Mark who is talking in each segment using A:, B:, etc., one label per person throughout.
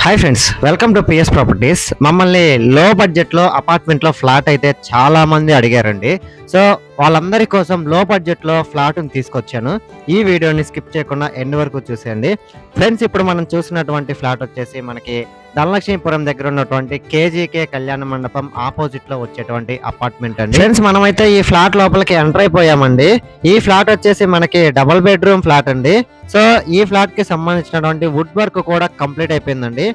A: Hi friends, welcome to PS properties. మమ్మల్ని లో బడ్జెట్లో అపార్ట్మెంట్లో ఫ్లాట్ అయితే చాలా మంది అడిగారండి. సో వాళ్ళందరి కోసం లో బడ్జెట్లో ఫ్లాట్ని తీసుకొచ్చాను. ఈ వీడియోని స్కిప్ చేయకుండా ఎండ్ వరకు చూసేయండి ఫ్రెండ్స్. ఇప్పుడు మనం చూసినటువంటి ఫ్లాట్ వచ్చేసి మనకి ధనలక్ష్మీపురం దగ్గర ఉన్నటువంటి కేజీకే కళ్యాణ మండపం ఆపోజిట్ లో వచ్చేటువంటి అపార్ట్మెంట్ అండి. ఫ్రెండ్స్, మనమైతే ఈ ఫ్లాట్ లోపలికి ఎంటర్ అయిపోయామండి. ఈ ఫ్లాట్ వచ్చేసి మనకి డబుల్ బెడ్రూమ్ ఫ్లాట్ అండి. సో ఈ ఫ్లాట్ కి సంబంధించినటువంటి వుడ్ వర్క్ కూడా కంప్లీట్ అయిపోయిందండి.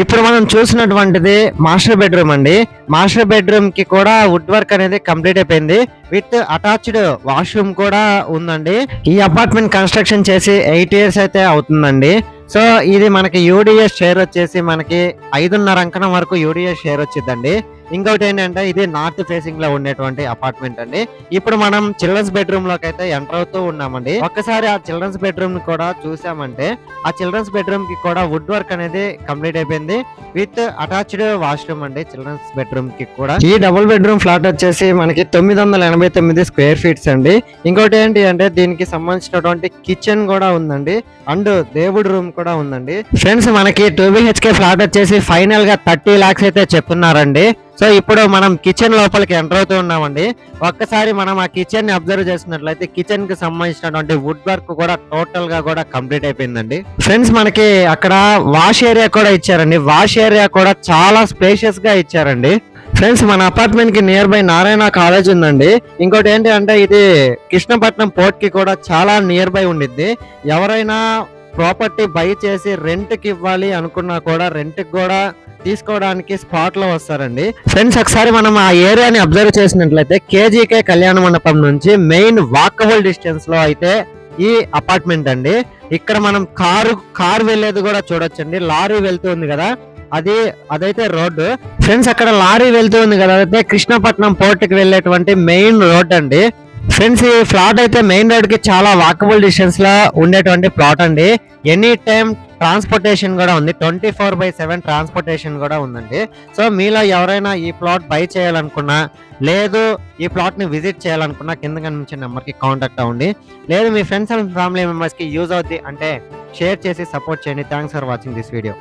A: ఇప్పుడు మనం చూసినటువంటిది మాస్టర్ బెడ్రూమ్ అండి. మాస్టర్ బెడ్రూమ్ కి కూడా వుడ్ వర్క్ అనేది కంప్లీట్ అయిపోయింది. విత్ అటాచ్డ్ వాష్రూమ్ కూడా ఉందండి. ఈ అపార్ట్మెంట్ కన్స్ట్రక్షన్ చేసి 8 years అయితే అవుతుందండి. సో ఇది మనకి యూడిఎస్ షేర్ వచ్చేసి మనకి 5.5 అంకణం వరకు యూడిఎస్ షేర్ వచ్చిందండి. ఇంకోటి ఏంటంటే ఇది నార్త్ ఫేసింగ్ లో ఉండేటువంటి అపార్ట్మెంట్ అండి. ఇప్పుడు మనం చిల్డ్రన్స్ బెడ్రూమ్ లోకి అయితే ఎంటర్ అవుతూ ఉన్నామండి. ఒక్కసారి ఆ చిల్డ్రన్స్ బెడ్రూమ్ ని కూడా చూసామంటే ఆ చిల్డ్రన్స్ బెడ్రూమ్ కి కూడా వుడ్ వర్క్ అనేది కంప్లీట్ అయిపోయింది విత్ అటాచ్డ్ వాష్రూమ్ అండి. చిల్డ్రన్స్ బెడ్రూమ్ కి కూడా ఈ డబుల్ బెడ్రూమ్ ఫ్లాట్ వచ్చేసి మనకి 989 స్క్వేర్ ఫీట్స్ అండి. ఇంకోటి ఏంటి అంటే దీనికి సంబంధించినటువంటి కిచెన్ కూడా ఉందండి అండ్ దేవుడి రూమ్ కూడా ఉందండి. ఫ్రెండ్స్, మనకి 2 BHK ఫ్లాట్ వచ్చేసి ఫైనల్ గా 30 lakhs అయితే చెప్తున్నారండి. సో ఇప్పుడు మనం కిచెన్ లోపలికి ఎంటర్ అవుతూ ఉన్నామండి. ఒక్కసారి మనం ఆ కిచెన్ ని అబ్జర్వ్ చేసినట్లయితే కిచెన్ కి సంబంధించినటువంటి వుడ్ వర్క్ కూడా టోటల్ గా కూడా కంప్లీట్ అయిపోయిందండి. ఫ్రెండ్స్, మనకి అక్కడ వాష్ ఏరియా కూడా ఇచ్చారండి. వాష్ ఏరియా కూడా చాలా స్పేషియస్ గా ఇచ్చారండి. ఫ్రెండ్స్, మన అపార్ట్మెంట్ కి నియర్ బై నారాయణ కాలేజ్ ఉందండి. ఇంకోటి ఏంటి అంటే ఇది కృష్ణపట్నం పోర్ట్ కి కూడా చాలా నియర్ బై ఉండిద్ది. ఎవరైనా ప్రాపర్టీ బై చేసి రెంట్ కి ఇవ్వాలి అనుకున్నా కూడా రెంట్ కి కూడా తీసుకోవడానికి స్పాట్ లో వస్తారండి. ఫ్రెండ్స్, ఒకసారి మనం ఆ ఏరియాని అబ్జర్వ్ చేసినట్లయితే కేజీకే కళ్యాణ మండపం నుంచి మెయిన్ వాకబుల్ డిస్టెన్స్ లో అయితే ఈ అపార్ట్మెంట్ అండి. ఇక్కడ మనం కారు వెళ్ళేది కూడా చూడొచ్చండి. లారీ వెళ్తూ ఉంది కదా, అదైతే రోడ్డు. ఫ్రెండ్స్, అక్కడ లారీ వెళ్తూ ఉంది కదా, అయితే కృష్ణపట్నం పోర్ట్ కి వెళ్ళేటువంటి మెయిన్ రోడ్ అండి. ఫ్రెండ్స్, ఈ ఫ్లాట్ అయితే మెయిన్ రోడ్ కి చాలా వాకబుల్ డిస్టెన్స్ లో ఉండేటువంటి ప్లాట్ అండి. ఎనీ టైం ట్రాన్స్పోర్టేషన్ కూడా ఉంది. 24/7 ట్రాన్స్పోర్టేషన్ కూడా ఉందండి. సో మీలో ఎవరైనా ఈ ప్లాట్ బై చేయాలనుకున్నా లేదు ఈ ప్లాట్ ని విజిట్ చేయాలనుకున్నా కింద కనిపించే నెంబర్ కి కాంటాక్ట్ అవ్వండి. లేదు మీ ఫ్రెండ్స్ అండ్ ఫ్యామిలీ మెంబర్స్ కి యూజ్ అవుద్ది అంటే షేర్ చేసి సపోర్ట్ చేయండి. Thanks for watching this video.